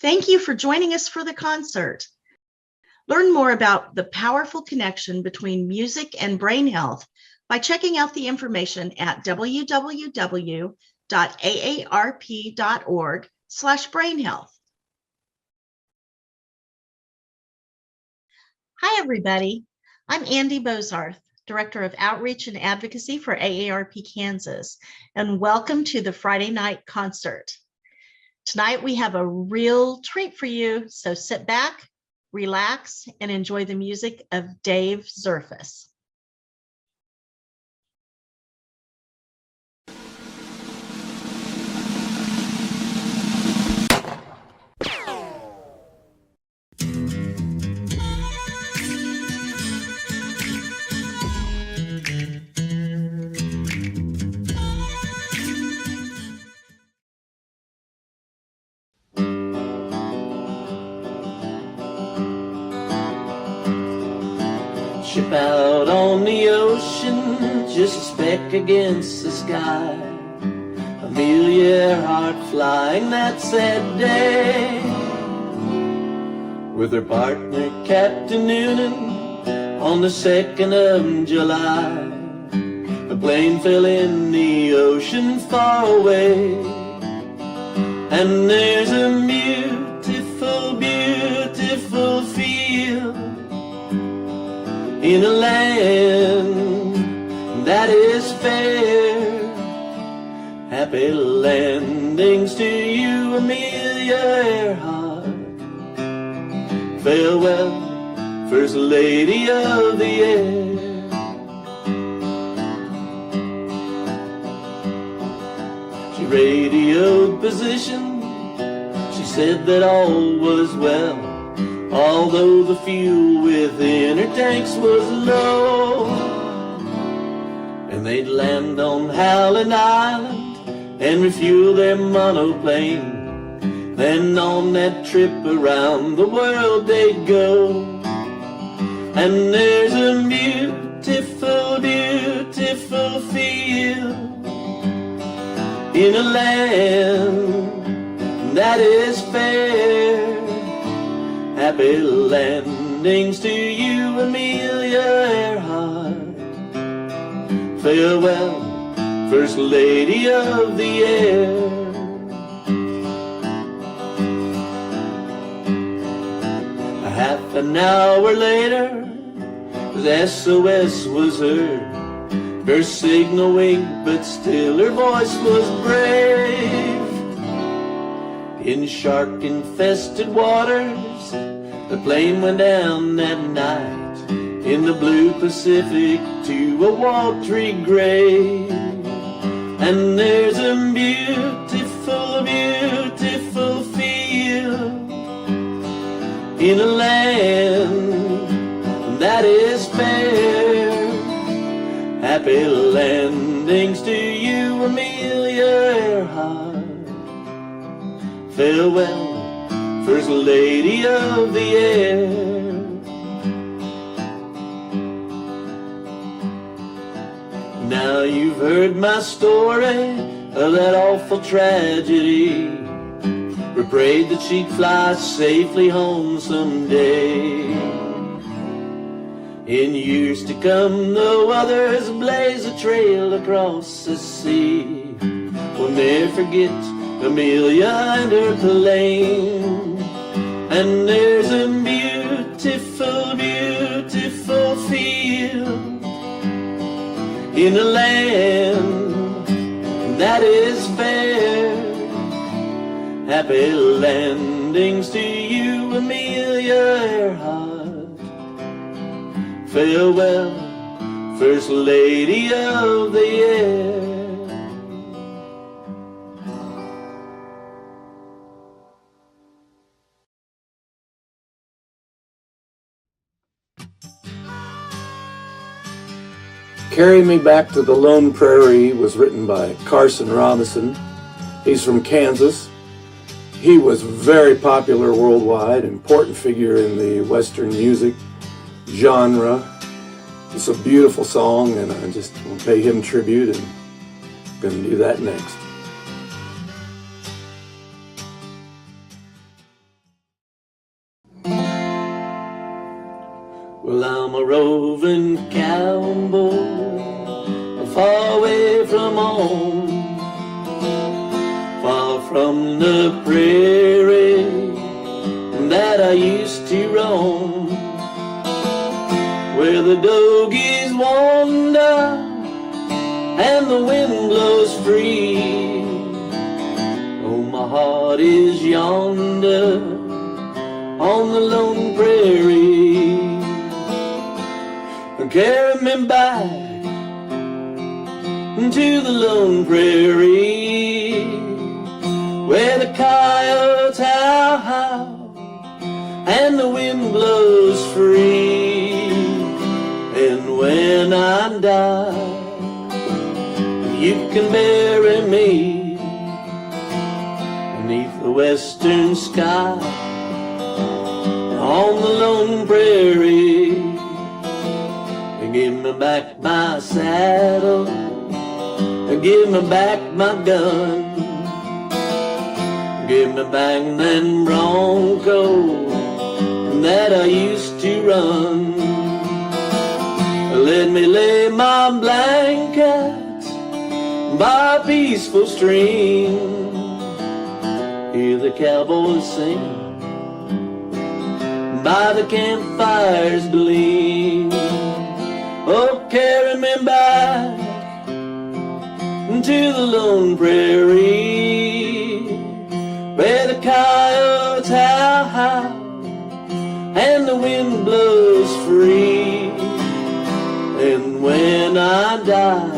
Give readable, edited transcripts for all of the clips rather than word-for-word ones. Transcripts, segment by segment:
Thank you for joining us for the concert. Learn more about the powerful connection between music and brain health by checking out the information at www.aarp.org/brainhealth. Hi, everybody. I'm Andy Bozarth, Director of Outreach and Advocacy for AARP Kansas, and welcome to the Friday night concert. Tonight, we have a real treat for you, so sit back, relax, and enjoy the music of Dave Zerfas. Ship out on the ocean, just a speck against the sky. Amelia Earhart flying that sad day, with her partner Captain Noonan on the 2nd of July. The plane fell in the ocean far away, and there's a beautiful, beautiful field in a land that is fair. Happy landings to you, Amelia Earhart. Farewell, First Lady of the Air. She radioed position. She said that all was well, although the fuel within her tanks was low. And they'd land on Howland Island and refuel their monoplane. Then on that trip around the world they'd go. And there's a beautiful, beautiful field in a land that is fair. Happy landings to you, Amelia Earhart. Farewell, First Lady of the Air. A half an hour later, SOS was heard. Her signal winked, but still her voice was brave. In shark-infested waters, the plane went down that night in the blue Pacific to a watery grave. And there's a beautiful, beautiful field in a land that is fair. Happy landings to you, Amelia Earhart. Farewell, First Lady of the Air. Now you've heard my story of that awful tragedy. We prayed that she'd fly safely home someday. In years to come, though others blaze a trail across the sea, we'll never forget Amelia and her plane. And there's a beautiful, beautiful field in a land that is fair. Happy landings to you, Amelia Earhart. Farewell, First Lady of the Air. Carry Me Back to the Lone Prairie was written by Carson Robinson. He's from Kansas. He was very popular worldwide, important figure in the Western music genre. It's a beautiful song, and I just want to pay him tribute, and I'm going to do that next. Well, I'm a roving cowboy, far away from home, far from the prairie that I used to roam, where the doggies wander and the wind blows free. Oh, my heart is yonder on the lone prairie. Carry me back to the lone prairie, where the coyotes howl and the wind blows free. And when I die, you can bury me beneath the western sky on the lone prairie. Give me back my saddle, give me back my gun, give me back that bronco that I used to run. Let me lay my blanket by a peaceful stream, hear the cowboys sing by the campfire's gleam. Oh, carry me back to the lone prairie, where the coyotes howl and the wind blows free. And when I die,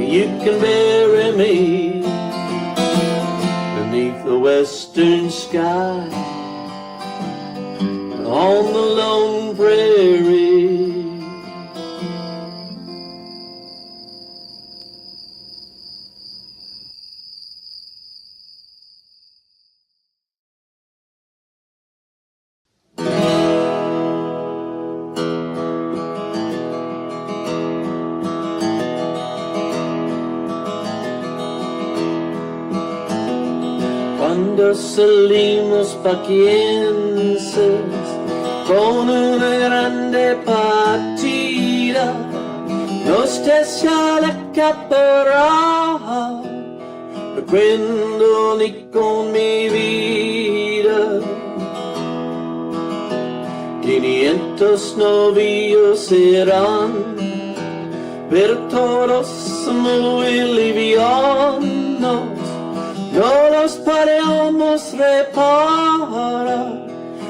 you can bury me beneath the western sky on the lone prairie. Cuando salimos paquienses con una grande partida, nos desea la caporal, recuerdo ni con mi vida. 500 novios serán, pero todos muy livianos. No los podemos reparar,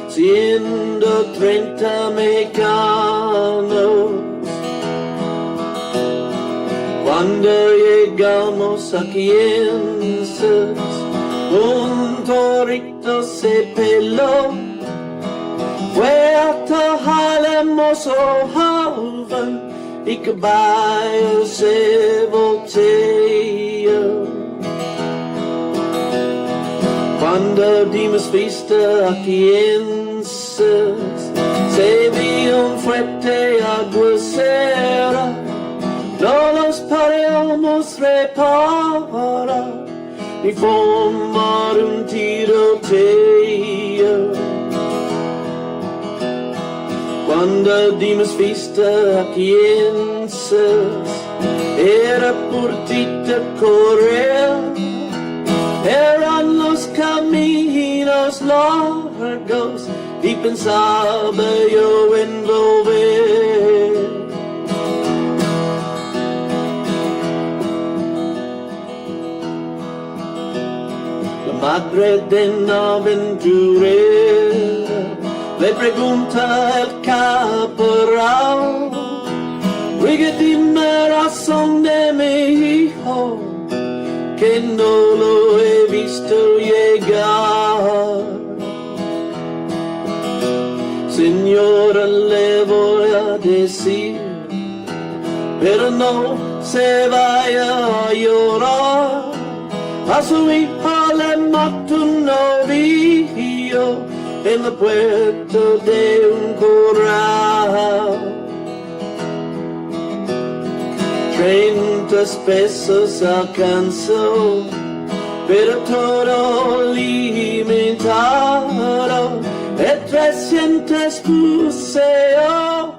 130 mexicanos. Cuando llegamos a Kansas, un torito se peló, fue hasta el hermoso joven y caballo se volteó. Cuando dimos vista a Kansas, se vio un fuerte aguacero, no los podemos reparar ni formar un tiroteo. Cuando dimos vista a Kansas, era purtita correr. Eran los caminos largos y pensaba yo en volver. La madre de una aventurera le pregunta al caporal: oiga, dime razón de mi hijo, que no lo he visto llegar. Señora, le voy a decir, pero no se vaya a llorar. A su hija le mató un novillo en la puerta de un corral. 30 pesos alcanzó, pero todo limitado. El te sientes puseo,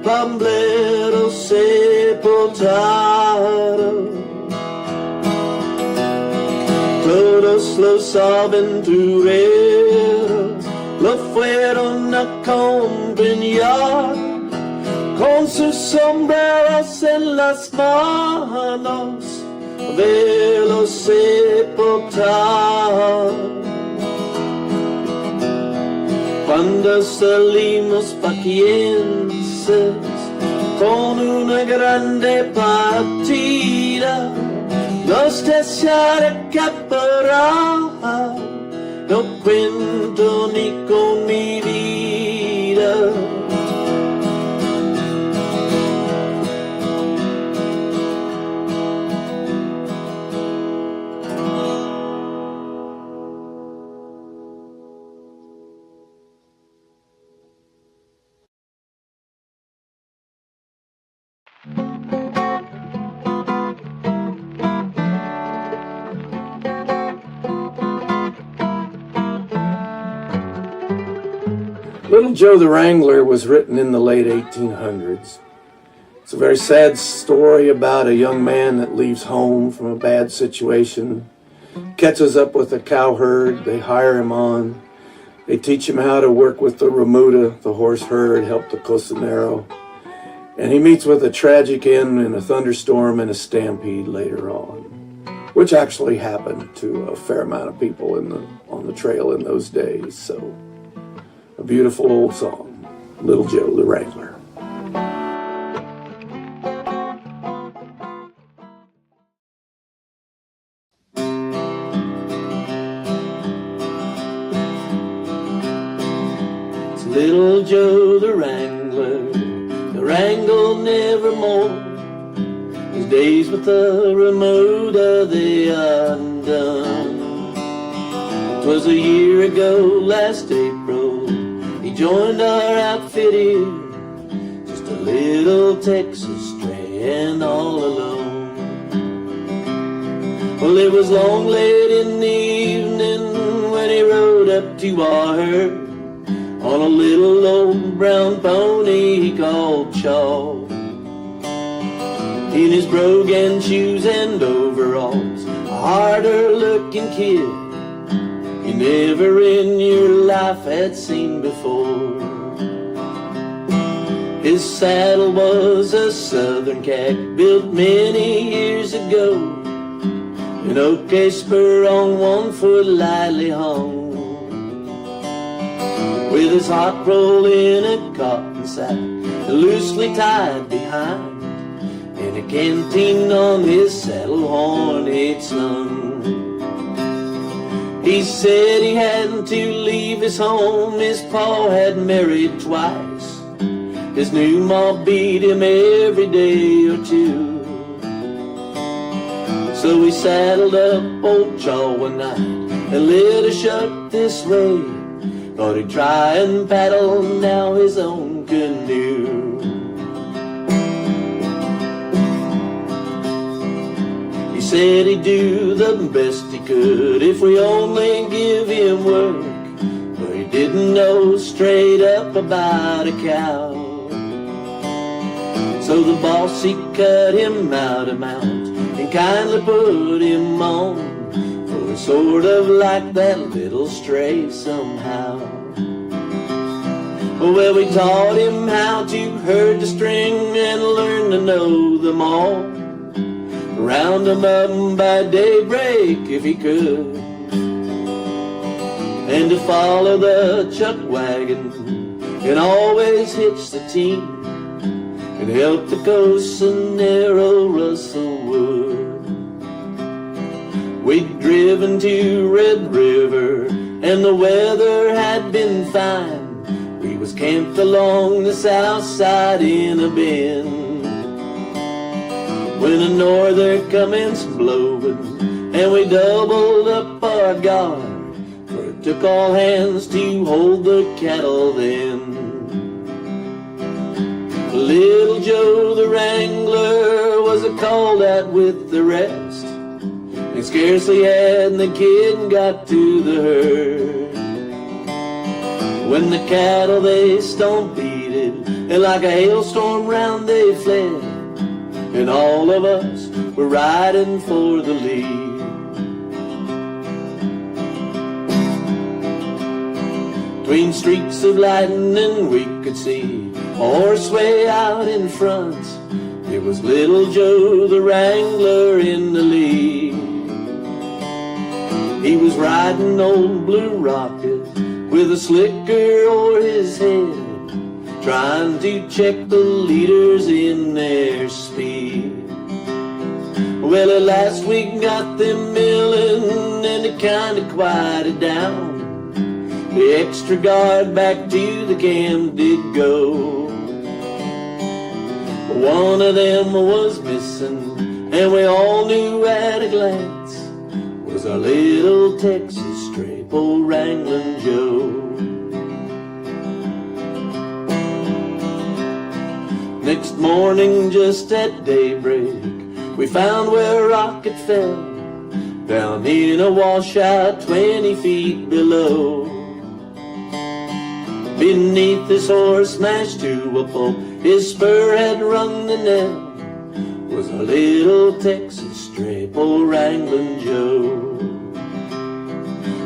pamblero sepultado. Todos los aventureros lo fueron a acompañar, con sus sombreros en las manos, verlo sepultar. Cuando salimos paquienses con una grande partida, nos desearé capará, no cuento ni con mi vida. Little Joe the Wrangler was written in the late 1800s. It's a very sad story about a young man that leaves home from a bad situation, catches up with a cowherd, they hire him on, they teach him how to work with the remuda, the horse herd, help the cocinero, and he meets with a tragic end in a thunderstorm and a stampede later on, which actually happened to a fair amount of people on the trail in those days. So a beautiful old song, Little Joe the Wrangler. It's Little Joe the Wrangler, the wrangle nevermore. His days with the remuda, they are undone. 'Twas a year ago, last April, he joined our outfit here, just a little Texas stray and all alone. Well, it was long late in the evening when he rode up to our herd on a little old brown pony he called Chaw. In his brogan shoes and overalls, a harder looking kid you never in your life had seen before. His saddle was a southern cack built many years ago, an oak spur on 1 foot lightly hung, with his hot roll in a cotton sack loosely tied behind, and a canteen on his saddle horn he'd slung. He said he had to leave his home, his pa had married twice, his new ma beat him every day or two. So he saddled up old Chaw one night and lit a shut this way, thought he'd try and paddle now his own canoe. He said he'd do the best he could if we only give him work, but he didn't know straight up about a cow. So the boss, he cut him out a mount and kindly put him on, for he sort of like that little stray somehow. Well, we taught him how to herd the string and learn to know them all, round him up by daybreak if he could, and to follow the chuck wagon and always hitch the team and help the cocinero rustle wood. We'd driven to Red River and the weather had been fine. We was camped along the south side in a bend, when a norther commenced blowing and we doubled up our guard, for it took all hands to hold the cattle then. Little Joe the Wrangler was a called out with the rest, and scarcely had the kid got to the herd When the cattle they stampeded, and like a hailstorm round they fled, and all of us were riding for the lead. Between streaks of lightning we could see a horse way out in front. It was Little Joe the Wrangler in the lead. He was riding old Blue Rocket with a slicker o'er his head, trying to check the leaders in their speed. Well, at last we got them milling and it kinda quieted down. The extra guard back to the camp did go. One of them was missing, and we all knew at a glance was our little Texas straight, old Wrangling Joe. Next morning, just at daybreak, we found where a rocket fell, down in a washout 20 feet below. Beneath this horse smashed to a pulp, his spur had rung the knell, was a little Texas straight, old Wrangling Joe.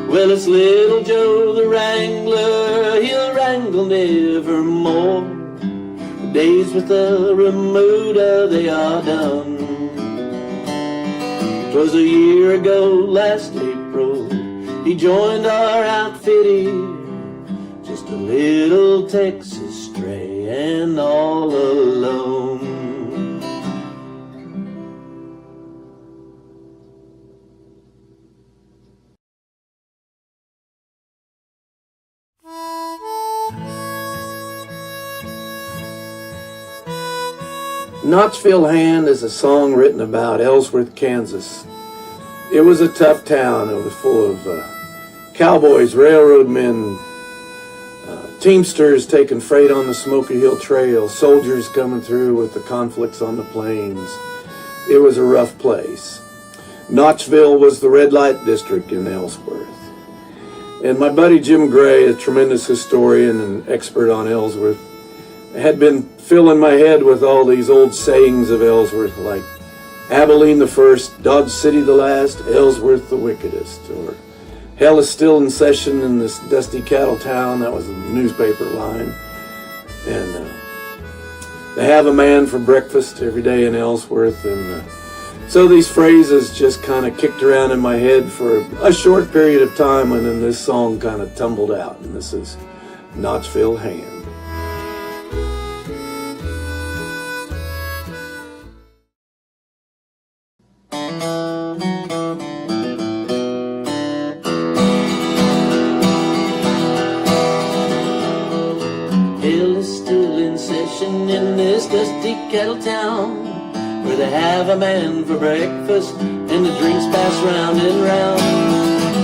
Well, it's Little Joe the Wrangler, he'll wrangle nevermore. The days with the remuda, they are done. 'Twas a year ago, last April, he joined our outfit here. Just a little Texas stray and all alone. Knoxville Hand is a song written about Ellsworth, Kansas. It was a tough town. It was full of cowboys, railroad men, teamsters taking freight on the Smoky Hill Trail, soldiers coming through with the conflicts on the plains. It was a rough place. Knoxville was the red light district in Ellsworth. And my buddy Jim Gray, a tremendous historian and expert on Ellsworth, had been filling my head with all these old sayings of Ellsworth, like Abilene the first, Dodge City the last, Ellsworth the wickedest, or hell is still in session in this dusty cattle town. That was a newspaper line. And they have a man for breakfast every day in Ellsworth. And so these phrases just kind of kicked around in my head for a short period of time, and then this song kind of tumbled out. And this is Knoxville Hand. In this dusty cattle town, where they have a man for breakfast and the drinks pass round and round.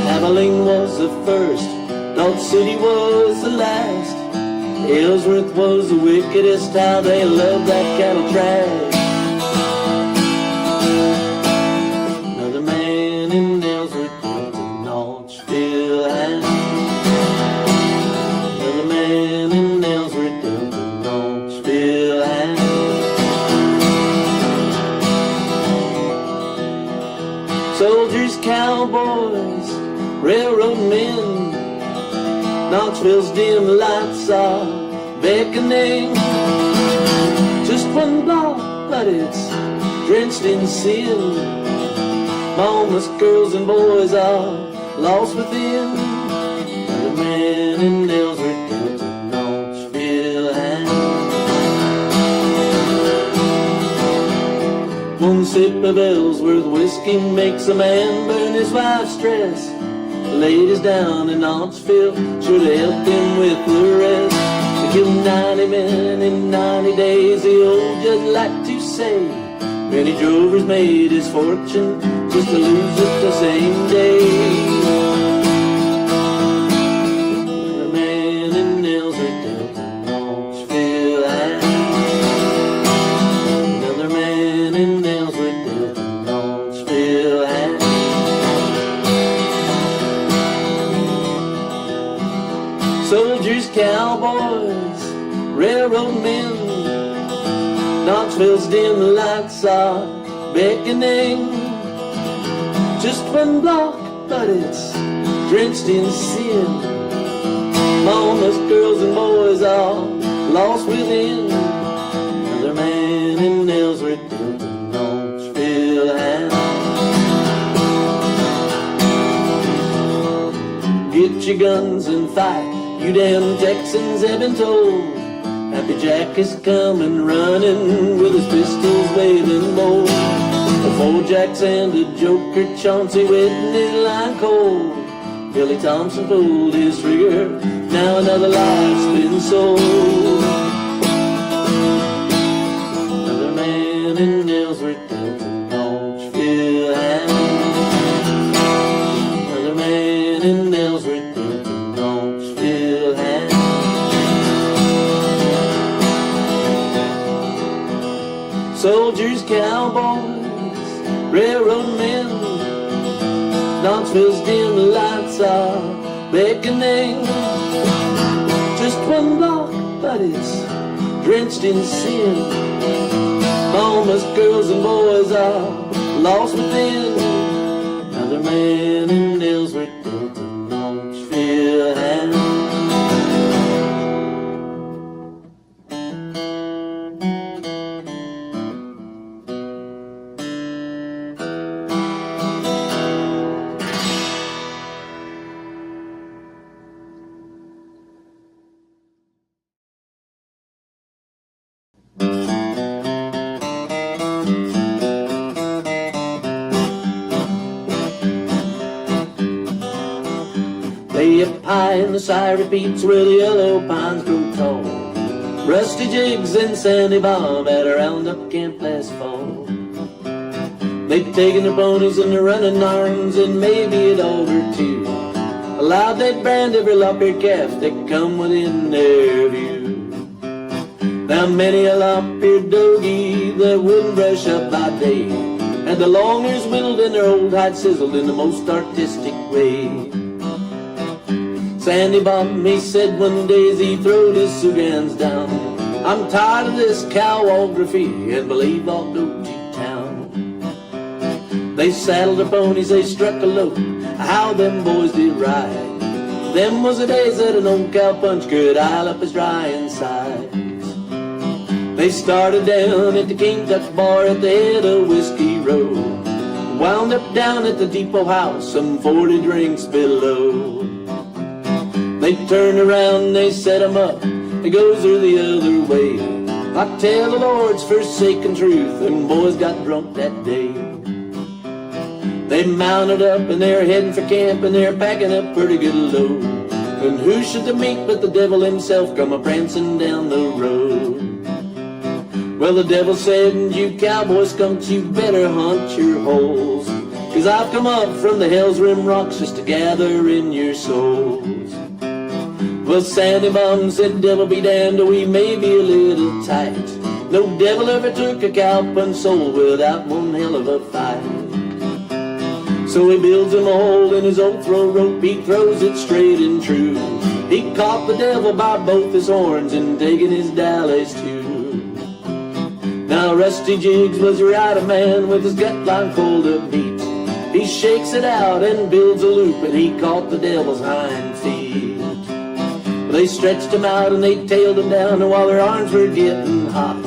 Abilene was the first, Dodge City was the last, Ellsworth was the wickedest. How they loved that cattle trash. Another man in Ellsworth built a Knoxville Hand. Another man in Ellsworth built a Knoxville Hand. Soldiers, cowboys, railroad men, Knoxville's dim lights are beckoning. Just one block, but it's drenched in sin. Mamas, girls, and boys are lost within. Another man in Ellsworth built a Knoxville Hand. One sip of Ellsworth whiskey makes a man burn his wife's dress. The ladies down in Knoxville should have helped him with the rest. They killed 90 men in 90 days, the old judge liked to say. Many drovers made his fortune just to lose it the same day. The man in Ellsworth built a Knoxville Hand. Another man in Ellsworth built a Knoxville Hand. Soldiers, cowboys, railroad men, Knoxville's dim lights are beckoning. Just one block, but it's drenched in sin. Mamas, girls, and boys are lost within. Another man in Ellsworth built a Knoxville house. Get your guns and fight, you damn Texans have been told. Happy Jack is coming running with his pistols waving bold. Four Jacks and a joker, Chauncey wetting his line cold. Billy Thompson pulled his trigger, now another life's been sold. Another man in Ellsworth built a Knoxville house. Another man in Ellsworth built a Knoxville house. Soldiers, cowboys, railroad men, Knoxville's dim lights are beckoning. Just one block, but it's drenched in sin. Mamas, girls, and boys are lost within. Another man in Ellsworth built a Knoxville house. Lay up high in the Syrie Peaks where the yellow pines grow tall. Rusty Jigs and Sandy Bob at a roundup camp last fall. They'd taken their ponies and their running arms and maybe a dog or two. Allowed they'd brand every lop-eared calf that come within their view. Now many a lop-eared doggie that wouldn't brush up by day had the long ears whittled and their old hide sizzled in the most artistic way. Sandy Bob, he said one day as he throwed his sugans down, I'm tired of this cowography and believe I'll go to town. They saddled their ponies, they struck a lope, how them boys did ride. Them was the days that an old cow punch could ile up his dry insides. They started down at the King Tut bar at the head of Whiskey Road, wound up down at the Depot House, some 40 drinks below. They turned around, they set 'em up, it goes her the other way. I tell the Lord's forsaken truth, and boys got drunk that day. They mounted up and they're heading for camp and they're packing up pretty good load. And who should they meet but the devil himself come a-prancing down the road. Well, the devil said, you cowboys skunk, you better hunt your holes, 'cause I've come up from the Hell's Rim rocks just to gather in your souls. Well, Sandy Bum said, devil be damned, we may be a little tight. No devil ever took a cow punch soul without one hell of a fight. So he builds him a hole in his old throw rope, he throws it straight and true. He caught the devil by both his horns and taken his dallies too. Now Rusty Jigs was right a man with his gut line full of meat. He shakes it out and builds a loop and he caught the devil's hind feet. They stretched him out and they tailed him down, and while their arms were getting hot,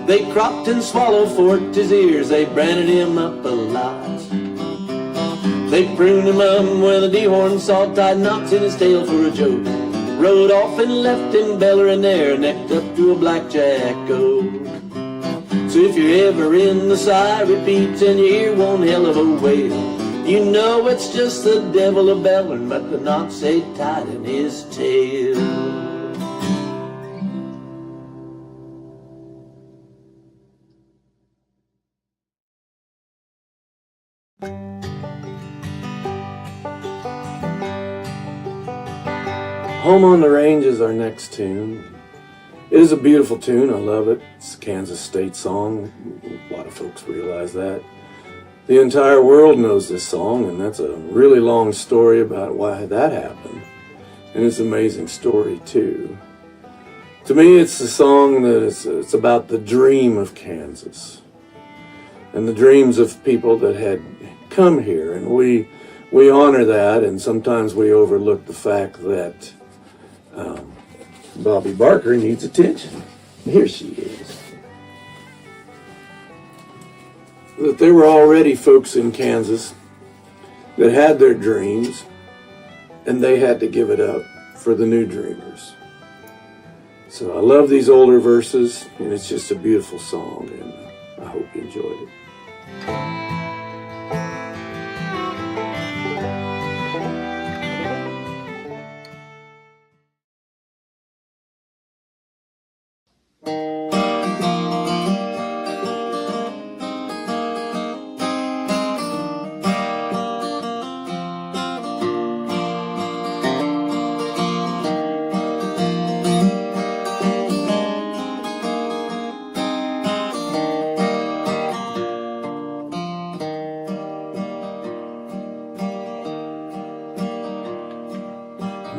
they cropped and swallowed forked his ears, they branded him up a lot. They pruned him up with a dehorn saw, tied knots in his tail for a joke, rode off and left him bellering there, necked up to a blackjack oak. So if you're ever in the Syrie Peaks and you hear one hell of a wail, you know it's just the devil a-bellin', but the knots ain't tied in his tail. Home on the Range is our next tune. It is a beautiful tune, I love it. It's a Kansas State song. A lot of folks realize that. The entire world knows this song, and that's a really long story about why that happened. and it's an amazing story too. To me, it's a song that it's about the dream of Kansas and the dreams of people that had come here, and we honor that, and sometimes we overlook the fact that Bobby Barker needs attention. Here she is. That there were already folks in Kansas that had their dreams, and they had to give it up for the new dreamers. So I love these older verses, and it's just a beautiful song, and I hope you enjoyed it.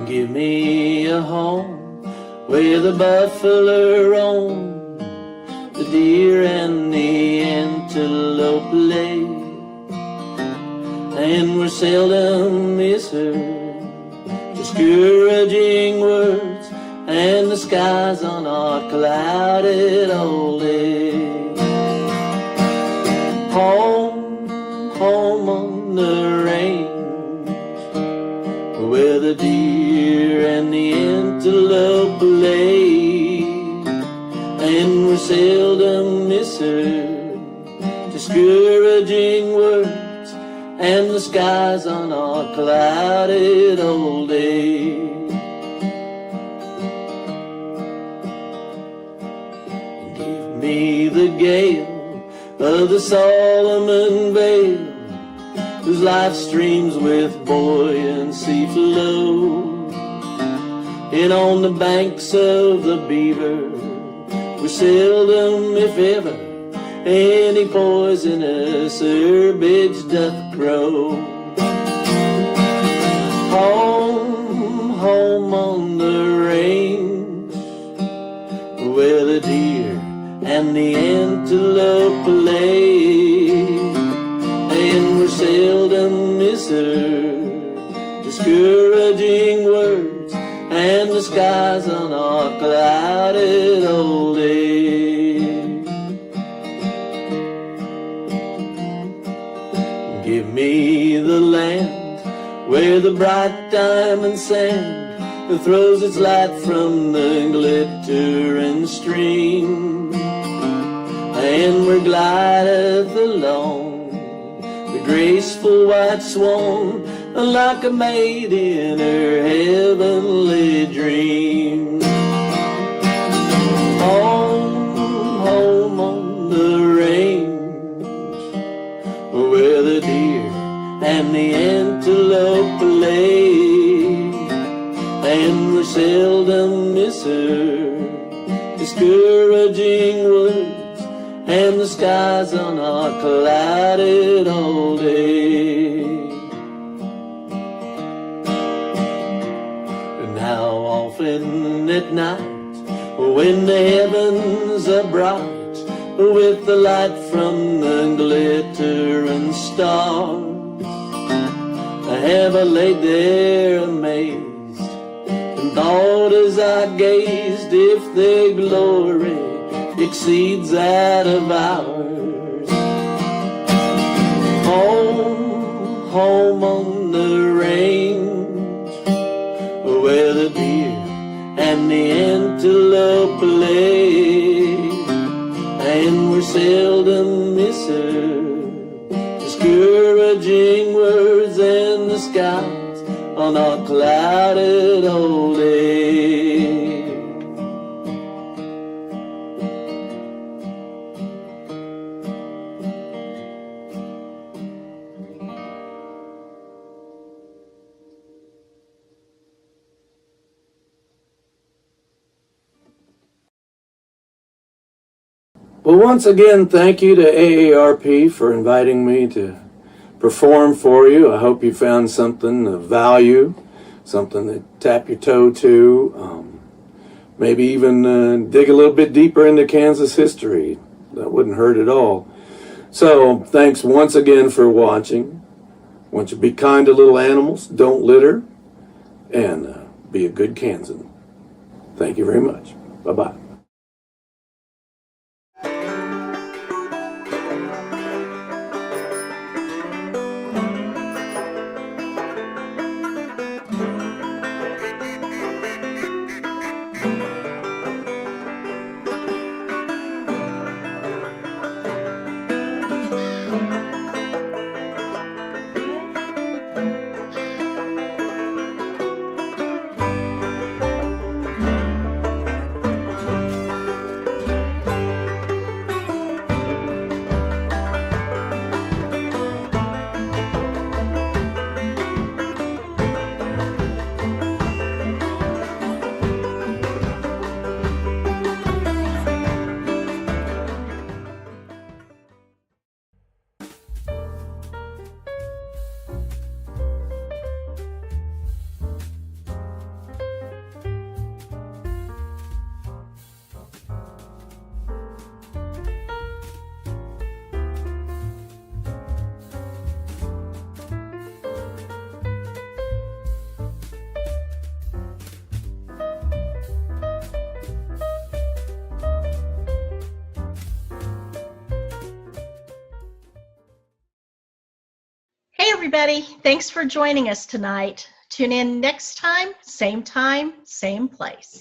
Give me a home where the buffalo roam, the deer and the antelope lay, and we're seldom misheard, discouraging words, and the skies on our clouded old day. Home, home on the range, where the deer and the antelope lay, and we're seldom misheard, discouraging words, and the skies on our clouded old day. Give me the gale of the Solomon Vale, whose life streams with buoyancy flow, and on the banks of the Beaver, where seldom, if ever, any poisonous herbage doth grow. Home, home on the range, where the deer and the antelope lay, and we're seldom misheard, discouraging words, and the skies on our clouded old day. Give me the land where the bright diamond sand throws its light from the glittering stream, and where glideth along the graceful white swan, like a maid in her heavenly dream. Home, home on the range, where the deer and the antelope lay, and we're seldom misheard, discouraging words, and the skies on our clouded old day. And how often at night, when the heavens are bright with the light from the glittering stars, have I laid there amazed, and thought as I gazed, if their glory exceeds that of ours. Home, home on the range, where the deer and the antelope lay, and we're seldom misheard, discouraging words, and the skies on our clouded old day. Well, once again, thank you to AARP for inviting me to perform for you. I hope you found something of value, something to tap your toe to. Maybe even dig a little bit deeper into Kansas history. That wouldn't hurt at all. So thanks once again for watching. I want you to be kind to little animals, don't litter, and be a good Kansan. Thank you very much. Bye-bye. Hey, everybody. Thanks for joining us tonight. Tune in next time, same place.